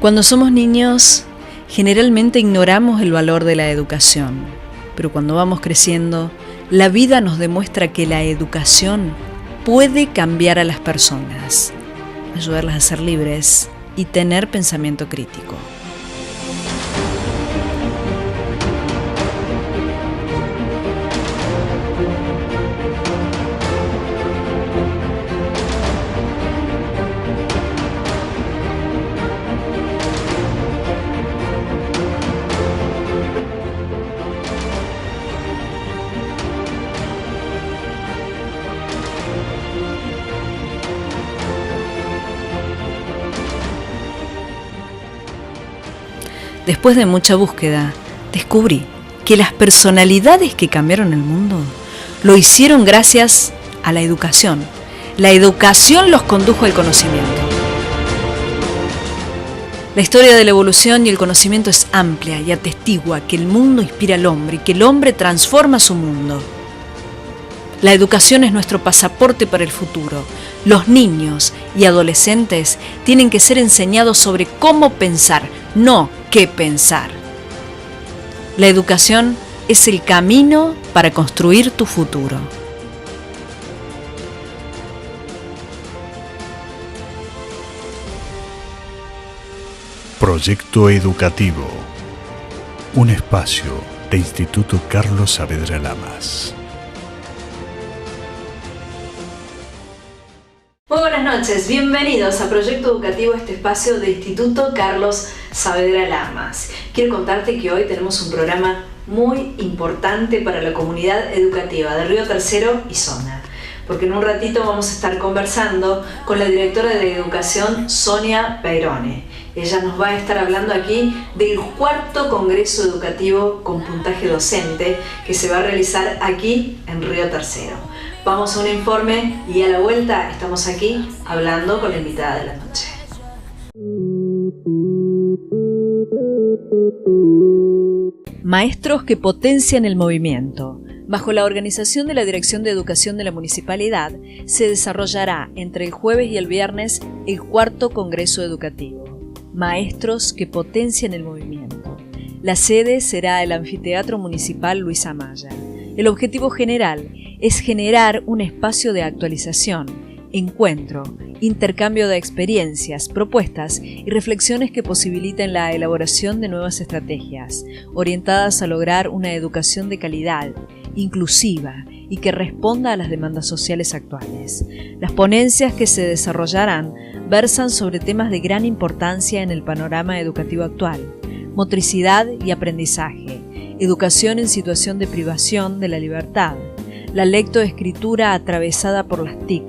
Cuando somos niños, generalmente ignoramos el valor de la educación, pero cuando vamos creciendo, la vida nos demuestra que la educación puede cambiar a las personas, ayudarlas a ser libres y tener pensamiento crítico. Después de mucha búsqueda, descubrí que las personalidades que cambiaron el mundo lo hicieron gracias a la educación. La educación los condujo al conocimiento. La historia de la evolución y el conocimiento es amplia y atestigua que el mundo inspira al hombre y que el hombre transforma su mundo. La educación es nuestro pasaporte para el futuro. Los niños y adolescentes tienen que ser enseñados sobre cómo pensar, no qué pensar. La educación es el camino para construir tu futuro. Proyecto Educativo, un espacio de Instituto Carlos Saavedra Lamas. Muy buenas noches, bienvenidos a Proyecto Educativo, este espacio de Instituto Carlos Saavedra Lamas. Quiero contarte que hoy tenemos un programa muy importante para la comunidad educativa de Río Tercero y zona, porque en un ratito vamos a estar conversando con la directora de Educación, Sonia Peirone. Ella nos va a estar hablando aquí del cuarto Congreso Educativo con puntaje docente que se va a realizar aquí en Río Tercero. Vamos a un informe y a la vuelta estamos aquí hablando con la invitada de la noche. Maestros que potencian el movimiento. Bajo la organización de la Dirección de Educación de la Municipalidad, se desarrollará entre el jueves y el viernes el cuarto Congreso Educativo. Maestros que potencian el movimiento. La sede será el Anfiteatro Municipal Luis Amaya. El objetivo general es generar un espacio de actualización, encuentro, intercambio de experiencias, propuestas y reflexiones que posibiliten la elaboración de nuevas estrategias, orientadas a lograr una educación de calidad, inclusiva y que responda a las demandas sociales actuales. Las ponencias que se desarrollarán versan sobre temas de gran importancia en el panorama educativo actual: motricidad y aprendizaje, educación en situación de privación de la libertad, la lectoescritura atravesada por las TIC,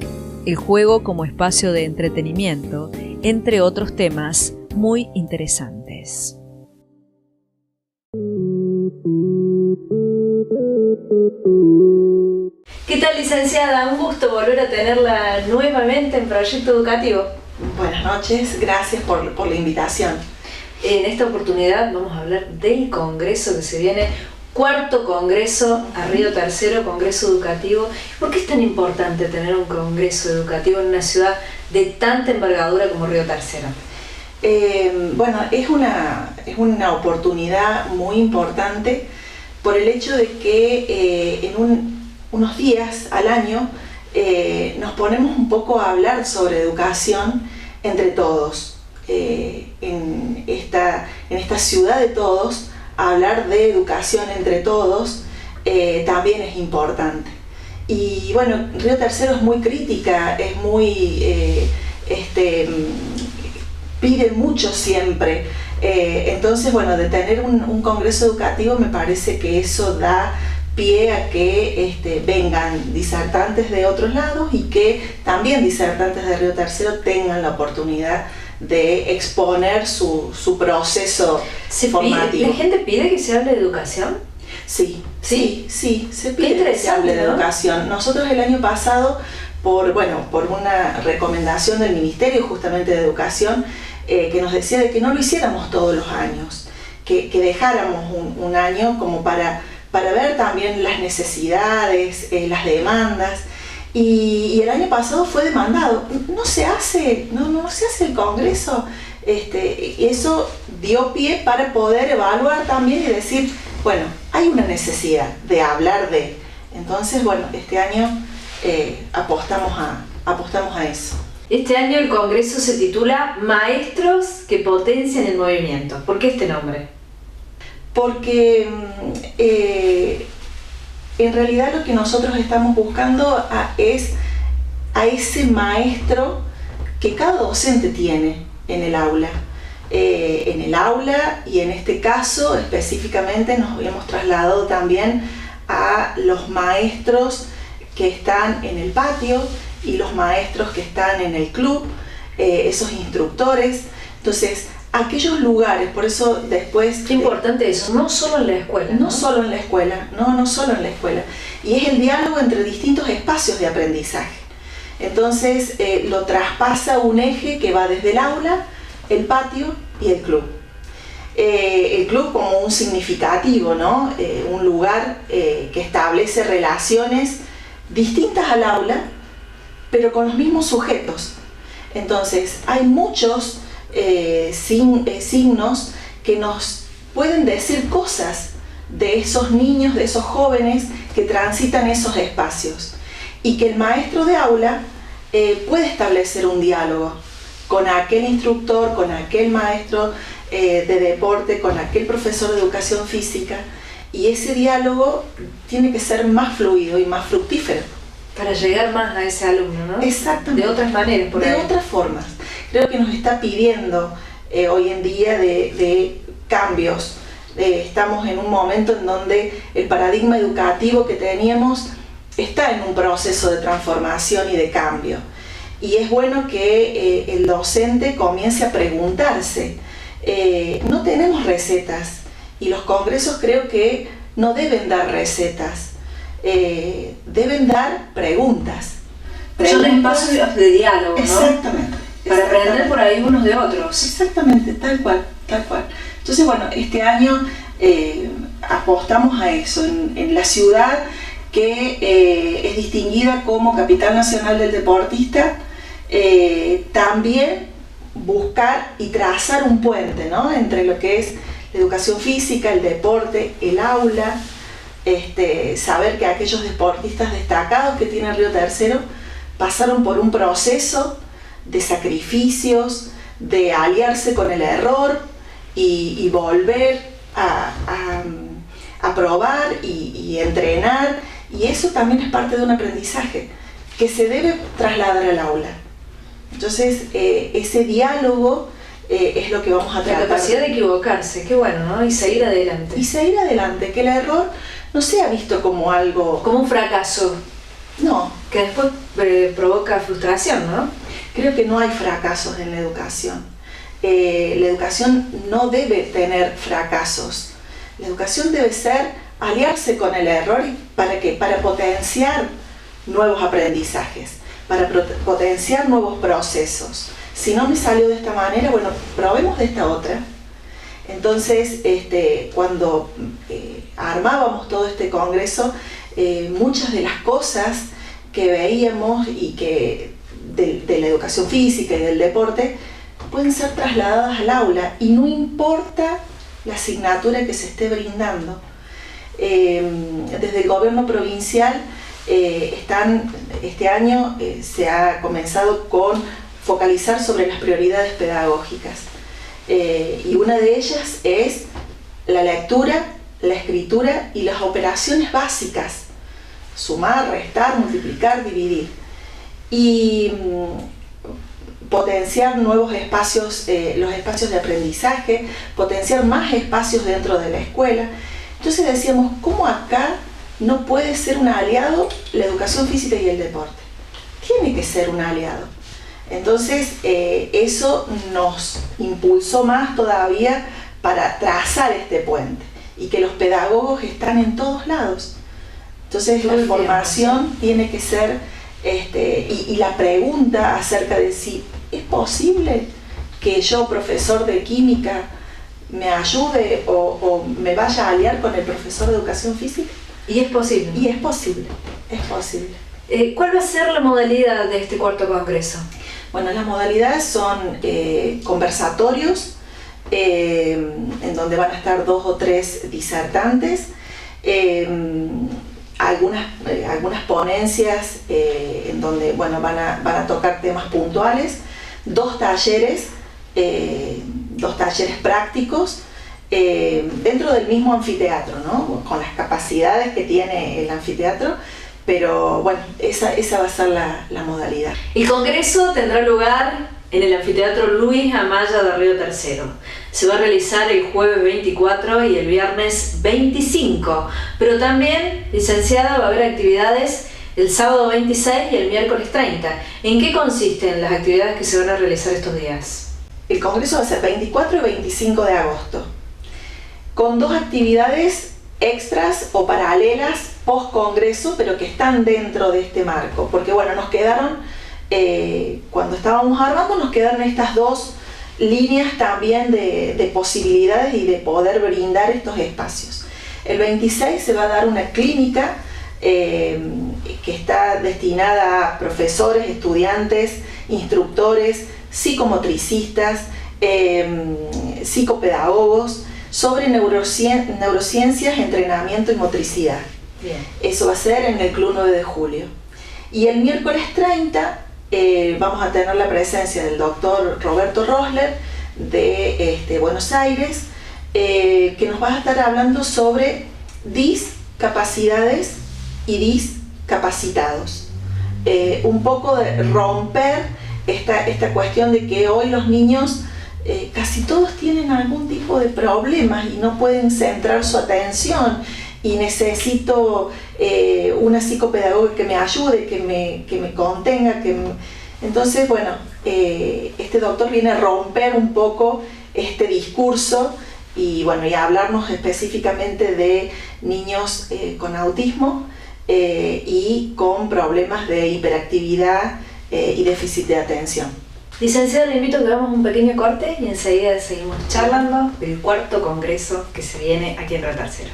el juego como espacio de entretenimiento, entre otros temas muy interesantes. ¿Qué tal, licenciada? Un gusto volver a tenerla nuevamente en Proyecto Educativo. Buenas noches, gracias por la invitación. En esta oportunidad vamos a hablar del congreso que se viene, cuarto congreso a Río Tercero, Congreso Educativo. ¿Por qué es tan importante tener un congreso educativo en una ciudad de tanta envergadura como Río Tercero? Bueno, es una oportunidad muy importante por el hecho de que unos días al año nos ponemos un poco a hablar sobre educación entre todos. En esta ciudad de todos, hablar de educación entre todos también es importante. Y bueno, Río Tercero es muy crítica, es muy pide mucho siempre. Entonces, bueno, de tener un congreso educativo me parece que eso da pie a que vengan disertantes de otros lados y que también disertantes de Río Tercero tengan la oportunidad de exponer su proceso formativo. ¿La gente pide que se hable de educación? Sí, se pide que se hable de educación. Nosotros el año pasado, por una recomendación del Ministerio justamente de Educación, que nos decía de que no lo hiciéramos todos los años, que dejáramos un año como para ver también las necesidades, las demandas, y el año pasado fue demandado. No se hace el congreso. Eso dio pie para poder evaluar también y decir, bueno, hay una necesidad de hablar de. Entonces, bueno, este año apostamos a eso. Este año el congreso se titula Maestros que potencian el movimiento. ¿Por qué este nombre? Porque en realidad lo que nosotros estamos buscando es a ese maestro que cada docente tiene en el aula. Y en este caso específicamente nos hemos trasladado también a los maestros que están en el patio y los maestros que están en el club, esos instructores. Entonces, aquellos lugares, por eso después... Qué importante eso, no solo en la escuela. No solo en la escuela, no solo en la escuela. Y es el diálogo entre distintos espacios de aprendizaje. Entonces, lo traspasa un eje que va desde el aula, el patio y el club. El club como un significativo, ¿no? Un lugar que establece relaciones distintas al aula, pero con los mismos sujetos. Entonces, hay muchos signos que nos pueden decir cosas de esos niños, de esos jóvenes que transitan esos espacios, y que el maestro de aula puede establecer un diálogo con aquel instructor, con aquel maestro de deporte, con aquel profesor de educación física, y ese diálogo tiene que ser más fluido y más fructífero. Para llegar más a ese alumno, ¿no? Exactamente. De otras maneras, por ahí. De otras formas. Creo que nos está pidiendo hoy en día de cambios. Estamos en un momento en donde el paradigma educativo que teníamos está en un proceso de transformación y de cambio. Y es bueno que el docente comience a preguntarse. No tenemos recetas y los congresos creo que no deben dar recetas. Deben dar preguntas. Son espacios de diálogo, ¿no? Exactamente. Para aprender por ahí unos de otros. Exactamente, tal cual. Entonces, bueno, este año apostamos a eso. En la ciudad que es distinguida como Capital Nacional del Deportista, también buscar y trazar un puente, ¿no? Entre lo que es la educación física, el deporte, el aula. Saber que aquellos deportistas destacados que tiene Río Tercero pasaron por un proceso de sacrificios, de aliarse con el error y volver a probar y entrenar, y eso también es parte de un aprendizaje que se debe trasladar al aula. Entonces ese diálogo es lo que vamos a tratar. La capacidad de equivocarse, qué bueno, ¿no? Y seguir adelante. Y seguir adelante, que el error no sea visto como algo... Como un fracaso. No. Que después provoca frustración, ¿no? Creo que no hay fracasos en la educación. La educación no debe tener fracasos. La educación debe ser aliarse con el error. ¿Para qué? Para potenciar nuevos aprendizajes, para potenciar nuevos procesos. Si no me salió de esta manera, bueno, probemos de esta otra. Entonces, cuando armábamos todo este congreso, muchas de las cosas que veíamos y que de la educación física y del deporte pueden ser trasladadas al aula, y no importa la asignatura que se esté brindando. Desde el gobierno provincial este año se ha comenzado con focalizar sobre las prioridades pedagógicas. Y una de ellas es la lectura, la escritura y las operaciones básicas: sumar, restar, multiplicar, dividir. Y potenciar nuevos espacios, los espacios de aprendizaje, potenciar más espacios dentro de la escuela. Entonces decíamos, ¿cómo acá no puede ser un aliado la educación física y el deporte? Tiene que ser un aliado. Entonces eso nos impulsó más todavía para trazar este puente, y que los pedagogos están en todos lados. Entonces la formación tiene que ser, y la pregunta acerca de si es posible que yo, profesor de química, me ayude o me vaya a aliar con el profesor de educación física. Y es posible. Y es posible, es posible. ¿Cuál va a ser la modalidad de este cuarto congreso? Bueno, las modalidades son conversatorios, en donde van a estar 2 o 3 disertantes, algunas ponencias en donde van a tocar temas puntuales, 2 talleres prácticos dentro del mismo anfiteatro, ¿no? Con las capacidades que tiene el anfiteatro, pero bueno, esa va a ser la modalidad. El congreso tendrá lugar en el anfiteatro Luis Amaya de Río Tercero. Se va a realizar el jueves 24 y el viernes 25, pero también, licenciada, va a haber actividades el sábado 26 y el miércoles 30. ¿En qué consisten las actividades que se van a realizar estos días? El congreso va a ser 24 y 25 de agosto, con 2 actividades extras o paralelas post-congreso, pero que están dentro de este marco, porque bueno, nos quedaron, cuando estábamos armando, nos quedaron estas 2 líneas también de posibilidades y de poder brindar estos espacios. El 26 se va a dar una clínica que está destinada a profesores, estudiantes, instructores, psicomotricistas, psicopedagogos, sobre neurociencias, entrenamiento y motricidad. Bien. Eso va a ser en el Club 9 de Julio. Y el miércoles 30 vamos a tener la presencia del doctor Roberto Rosler de Buenos Aires, que nos va a estar hablando sobre discapacidades y discapacitados. Un poco de romper esta cuestión de que hoy los niños casi todos tienen algún tipo de problemas y no pueden centrar su atención, y necesito una psicopedagoga que me ayude, que me contenga, Entonces, bueno, este doctor viene a romper un poco este discurso y bueno, y a hablarnos específicamente de niños con autismo y con problemas de hiperactividad y déficit de atención. Licenciada, le invito a que hagamos un pequeño corte y enseguida seguimos charlando del cuarto congreso que se viene aquí en Río Tercero.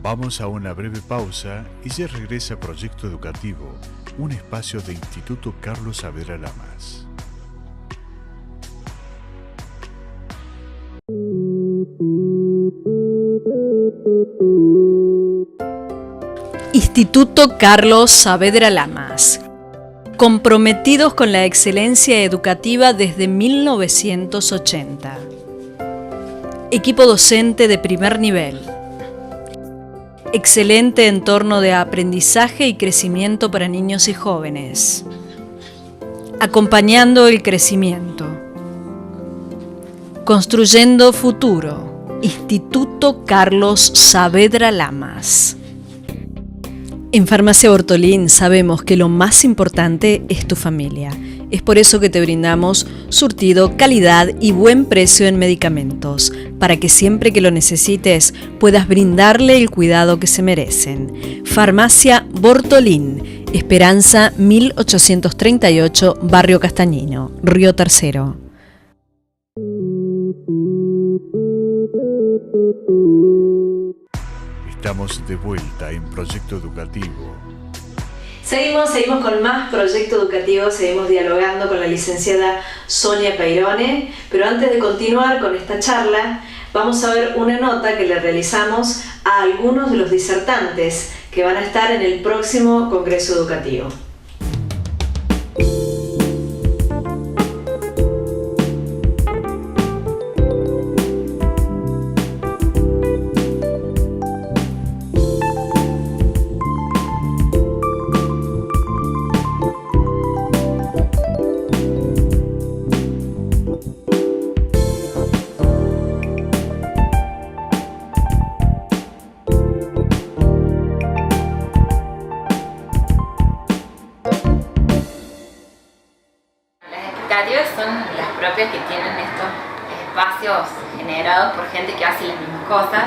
Vamos a una breve pausa y ya regresa Proyecto Educativo, un espacio de Instituto Carlos Saavedra Lamas. Instituto Carlos Saavedra Lamas. Comprometidos con la excelencia educativa desde 1980. Equipo docente de primer nivel. Excelente entorno de aprendizaje y crecimiento para niños y jóvenes. Acompañando el crecimiento. Construyendo futuro. Instituto Carlos Saavedra Lamas. En Farmacia Bortolín sabemos que lo más importante es tu familia. Es por eso que te brindamos surtido, calidad y buen precio en medicamentos, para que siempre que lo necesites puedas brindarle el cuidado que se merecen. Farmacia Bortolín, Esperanza 1838, Barrio Castañino, Río Tercero. Estamos de vuelta en Proyecto Educativo. Seguimos con más Proyecto Educativo, seguimos dialogando con la licenciada Sonia Peirone, pero antes de continuar con esta charla, vamos a ver una nota que le realizamos a algunos de los disertantes que van a estar en el próximo Congreso Educativo. Son las propias que tienen estos espacios generados por gente que hace las mismas cosas,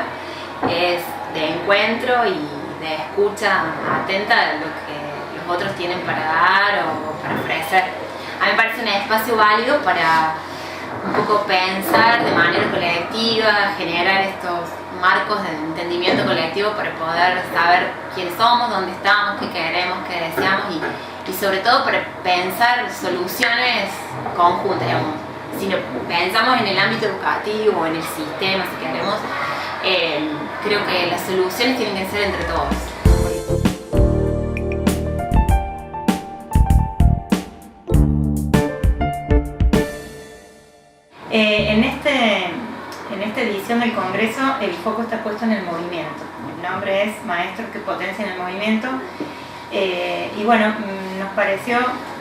es de encuentro y de escucha atenta a lo que los otros tienen para dar o para ofrecer. A mí me parece un espacio válido para un poco pensar de manera colectiva, generar estos marcos de entendimiento colectivo para poder saber quiénes somos, dónde estamos, qué queremos, qué deseamos y sobre todo para pensar soluciones conjuntas, digamos. Si lo pensamos en el ámbito educativo o en el sistema, si queremos, creo que las soluciones tienen que ser entre todos. En esta edición del Congreso el foco está puesto en el movimiento. El nombre es Maestros que potencian el movimiento. Y bueno, nos pareció,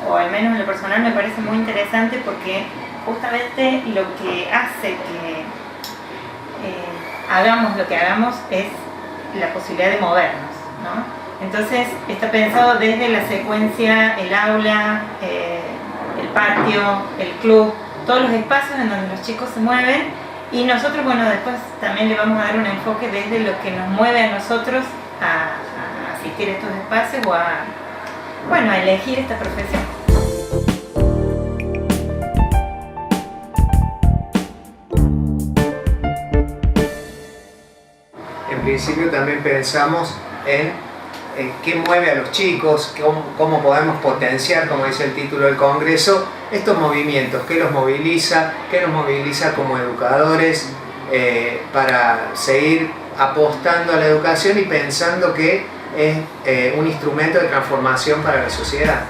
o al menos en lo personal me parece muy interesante porque justamente lo que hace que hagamos lo que hagamos es la posibilidad de movernos, ¿no? Entonces está pensado desde la secuencia, el aula, el patio, el club, todos los espacios en donde los chicos se mueven, y nosotros, bueno, después también le vamos a dar un enfoque desde lo que nos mueve a nosotros a asistir a estos espacios o a elegir esta profesión. En principio también pensamos en qué mueve a los chicos, cómo podemos potenciar, como dice el título del Congreso, estos movimientos, qué los moviliza, qué nos moviliza como educadores para seguir apostando a la educación y pensando que es un instrumento de transformación para la sociedad.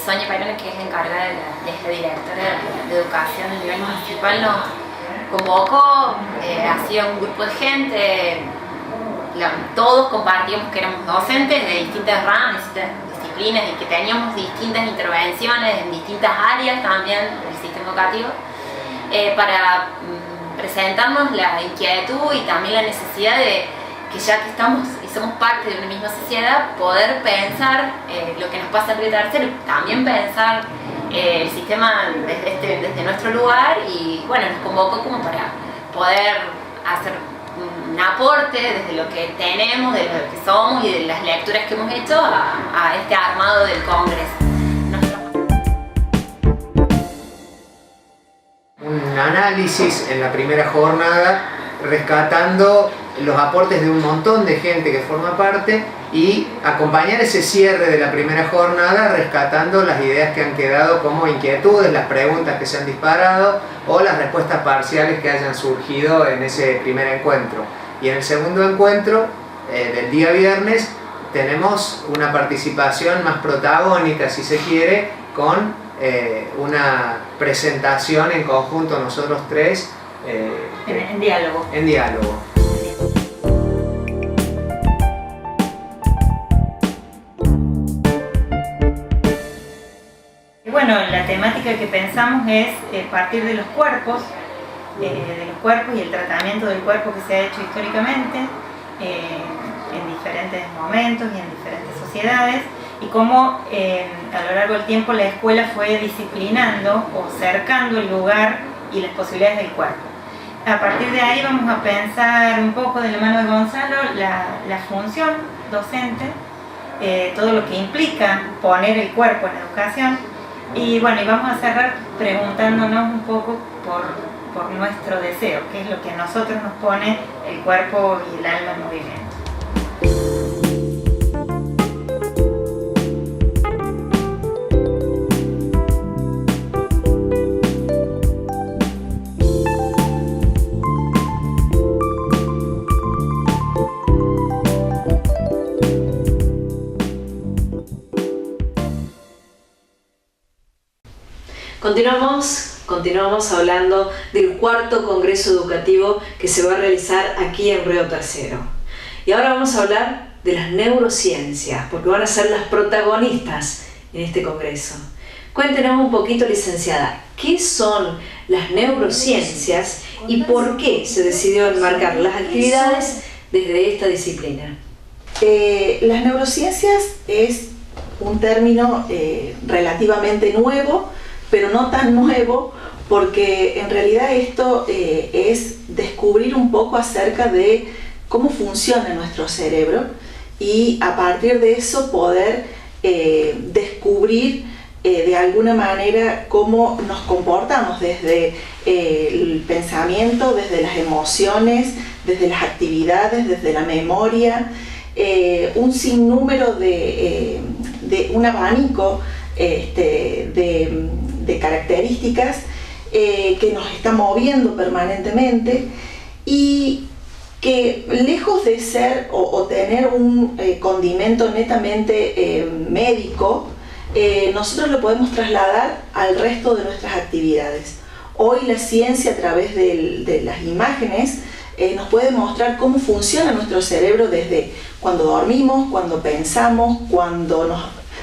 Sonia Perone, que es encargada de la directora de educación a nivel municipal, nos convocó, hacía un grupo de gente, todos compartíamos que éramos docentes de distintas ramas, distintas disciplinas y que teníamos distintas intervenciones en distintas áreas también del sistema educativo, para presentarnos la inquietud y también la necesidad de que ya que estamos y somos parte de una misma sociedad, poder pensar lo que nos pasa en Río Tercero, también pensar el sistema desde nuestro lugar, y bueno, nos convocó como para poder hacer un aporte desde lo que tenemos, de lo que somos y de las lecturas que hemos hecho a este armado del Congreso. Un análisis en la primera jornada rescatando los aportes de un montón de gente que forma parte y acompañar ese cierre de la primera jornada rescatando las ideas que han quedado como inquietudes, las preguntas que se han disparado o las respuestas parciales que hayan surgido en ese primer encuentro. Y en el segundo encuentro del día viernes tenemos una participación más protagónica, si se quiere, con una presentación en conjunto nosotros tres En diálogo. En diálogo. Bueno, la temática que pensamos es partir de los cuerpos y el tratamiento del cuerpo que se ha hecho históricamente en diferentes momentos y en diferentes sociedades, y cómo a lo largo del tiempo la escuela fue disciplinando o cercando el lugar y las posibilidades del cuerpo. A partir de ahí vamos a pensar un poco de la mano de Gonzalo la función docente, todo lo que implica poner el cuerpo en la educación, y bueno, y vamos a cerrar preguntándonos un poco por nuestro deseo, qué es lo que a nosotros nos pone el cuerpo y el alma en movimiento. Continuamos hablando del cuarto Congreso Educativo que se va a realizar aquí en Río Tercero. Y ahora vamos a hablar de las neurociencias, porque van a ser las protagonistas en este congreso. Cuéntenos un poquito, licenciada, ¿qué son las neurociencias y por qué se decidió enmarcar las actividades desde esta disciplina? Las neurociencias es un término relativamente nuevo, pero no tan nuevo, porque en realidad esto es descubrir un poco acerca de cómo funciona nuestro cerebro y a partir de eso poder descubrir de alguna manera cómo nos comportamos desde el pensamiento, desde las emociones, desde las actividades, desde la memoria, un sinnúmero de un abanico de características que nos está moviendo permanentemente y que lejos de ser o tener un condimento netamente médico, nosotros lo podemos trasladar al resto de nuestras actividades. Hoy la ciencia a través de las imágenes nos puede mostrar cómo funciona nuestro cerebro desde cuando dormimos, cuando pensamos, cuando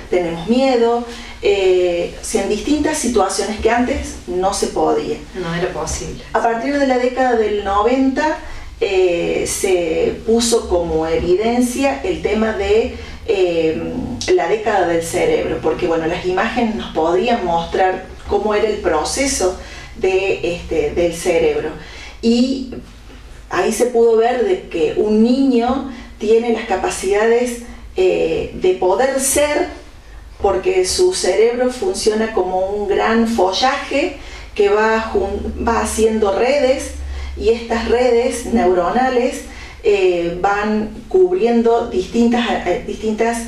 tenemos miedo, en distintas situaciones que antes no se podía. No era posible. A partir de la década del 90 se puso como evidencia el tema de la década del cerebro, porque bueno, las imágenes nos podían mostrar cómo era el proceso del cerebro. Y ahí se pudo ver de que un niño tiene las capacidades de poder ser, porque su cerebro funciona como un gran follaje que va haciendo redes, y estas redes neuronales van cubriendo distintas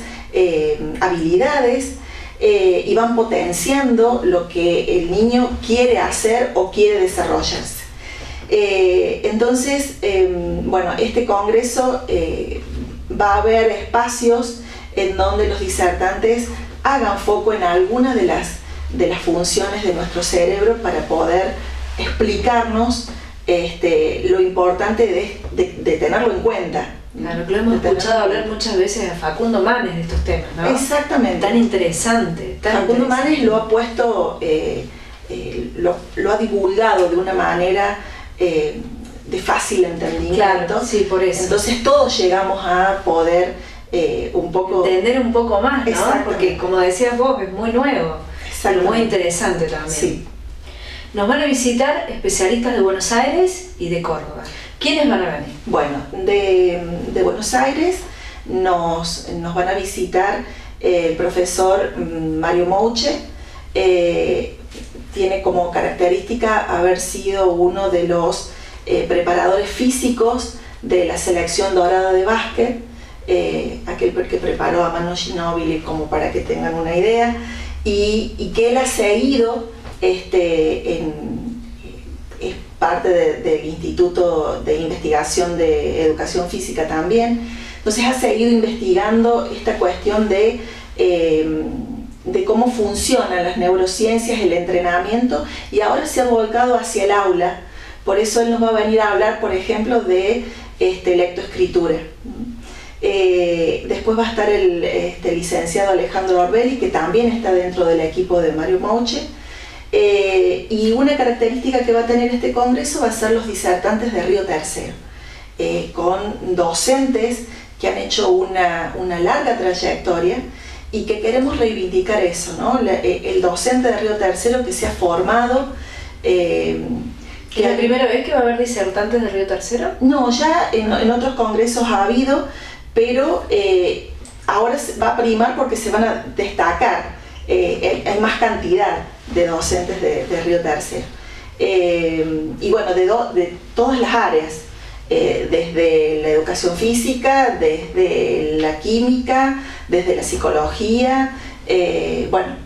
habilidades y van potenciando lo que el niño quiere hacer o quiere desarrollarse. Entonces, bueno, este congreso va a haber espacios en donde los disertantes hagan foco en algunas de las funciones de nuestro cerebro para poder explicarnos lo importante de tenerlo en cuenta. Claro, que lo hemos escuchado hablar muchas veces a Facundo Manes de estos temas, ¿no? Exactamente. Tan interesante. Facundo Manes lo ha puesto, lo ha divulgado de una manera de fácil entendimiento. Claro, sí, por eso. Entonces todos llegamos a poder un poco... entender un poco más, ¿no? Porque como decías vos, es muy nuevo, pero muy interesante también. Sí. Nos van a visitar especialistas de Buenos Aires y de Córdoba. ¿Quiénes van a venir? Bueno, de Buenos Aires nos van a visitar el profesor Mario Mouche. Tiene como característica haber sido uno de los preparadores físicos de la selección dorada de básquet, aquel que preparó a Manu Ginóbili, como para que tengan una idea, y que él ha seguido, es parte del Instituto de Investigación de Educación Física también. Entonces ha seguido investigando esta cuestión de cómo funcionan las neurociencias, el entrenamiento, y ahora se ha volcado hacia el aula. Por eso él nos va a venir a hablar, por ejemplo, de lectoescritura. Después va a estar el licenciado Alejandro Orbelli, que también está dentro del equipo de Mario Mouche. Y una característica que va a tener este congreso va a ser los disertantes de Río Tercero, con docentes que han hecho una larga trayectoria y que queremos reivindicar eso, ¿no? El docente de Río Tercero que se ha formado. ¿Es la primera vez que va a haber disertantes de Río Tercero? No, ya en otros congresos ha habido, pero ahora va a primar porque se van a destacar, hay más cantidad de docentes de Río Tercero. Y bueno, de todas las áreas, desde la educación física, desde la química, desde la psicología, bueno,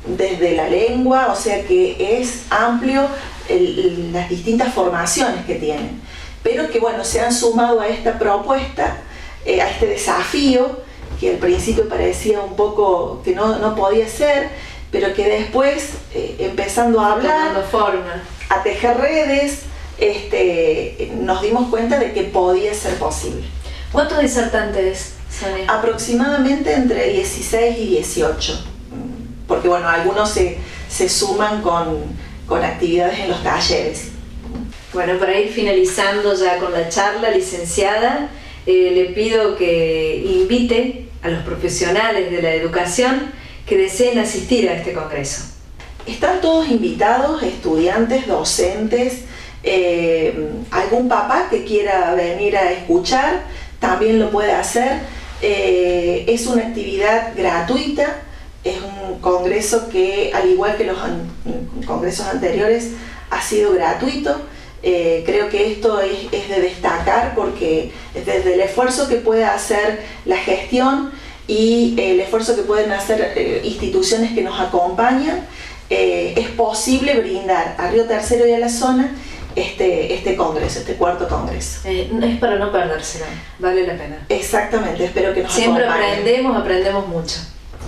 desde la lengua, o sea que es amplio las distintas formaciones que tienen, pero que bueno, se han sumado a esta propuesta, a este desafío que al principio parecía un poco que no podía ser, pero que después, empezando a hablar, tomando forma, a tejer redes, nos dimos cuenta de que podía ser posible. ¿Cuántos disertantes son? Aproximadamente entre 16 y 18, porque bueno, algunos se suman con actividades en los talleres. Bueno, para ir finalizando ya con la charla, licenciada, le pido que invite a los profesionales de la educación que deseen asistir a este congreso. Están todos invitados, estudiantes, docentes, algún papá que quiera venir a escuchar, también lo puede hacer. Es una actividad gratuita, es un congreso que, al igual que los congresos anteriores, ha sido gratuito. Creo que esto es de destacar, porque desde el esfuerzo que puede hacer la gestión y el esfuerzo que pueden hacer instituciones que nos acompañan, es posible brindar a Río Tercero y a la zona este congreso, este cuarto congreso. Es para no perdérselo, vale la pena. Exactamente, espero que nos siempre acompañen. aprendemos mucho.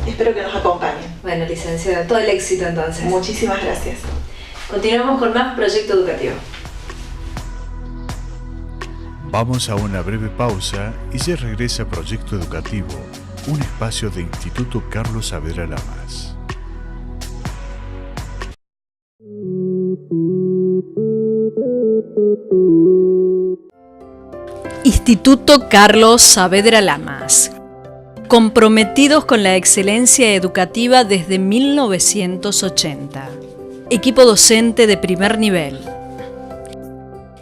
Espero que nos acompañen. Bueno, licenciada, todo el éxito entonces. Muchísimas gracias. Continuamos con más Proyecto Educativo. Vamos a una breve pausa y ya regresa Proyecto Educativo, un espacio de Instituto Carlos Saavedra Lamas. Instituto Carlos Saavedra Lamas. Comprometidos con la excelencia educativa desde 1980. Equipo docente de primer nivel.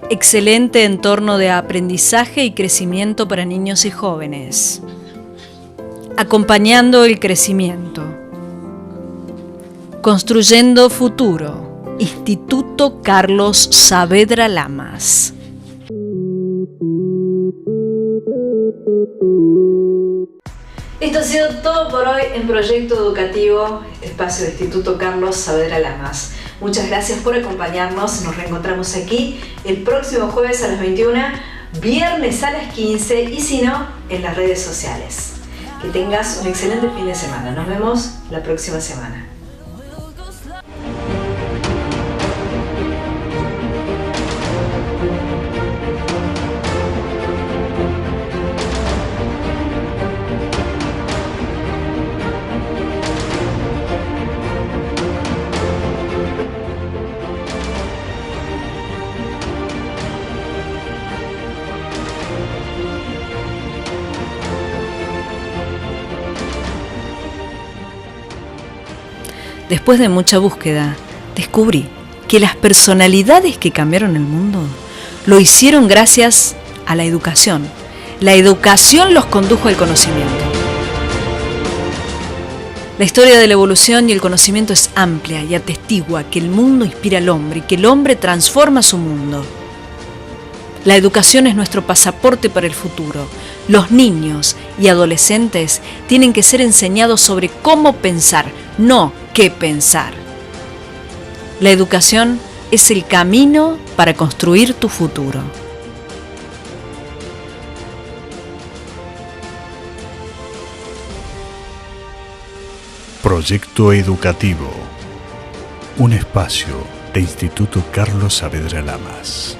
Excelente entorno de aprendizaje y crecimiento para niños y jóvenes. Acompañando el crecimiento. Construyendo futuro. Instituto Carlos Saavedra Lamas. Esto ha sido todo por hoy en Proyecto Educativo, este espacio de Instituto Carlos Saavedra Lamas. Muchas gracias por acompañarnos. Nos reencontramos aquí el próximo jueves a las 21, viernes a las 15 y si no, en las redes sociales. Que tengas un excelente fin de semana. Nos vemos la próxima semana. Después de mucha búsqueda, descubrí que las personalidades que cambiaron el mundo lo hicieron gracias a la educación. La educación los condujo al conocimiento. La historia de la evolución y el conocimiento es amplia y atestigua que el mundo inspira al hombre y que el hombre transforma su mundo. La educación es nuestro pasaporte para el futuro. Los niños y adolescentes tienen que ser enseñados sobre cómo pensar, no qué pensar. La educación es el camino para construir tu futuro. Proyecto Educativo, un espacio de Instituto Carlos Saavedra Lamas.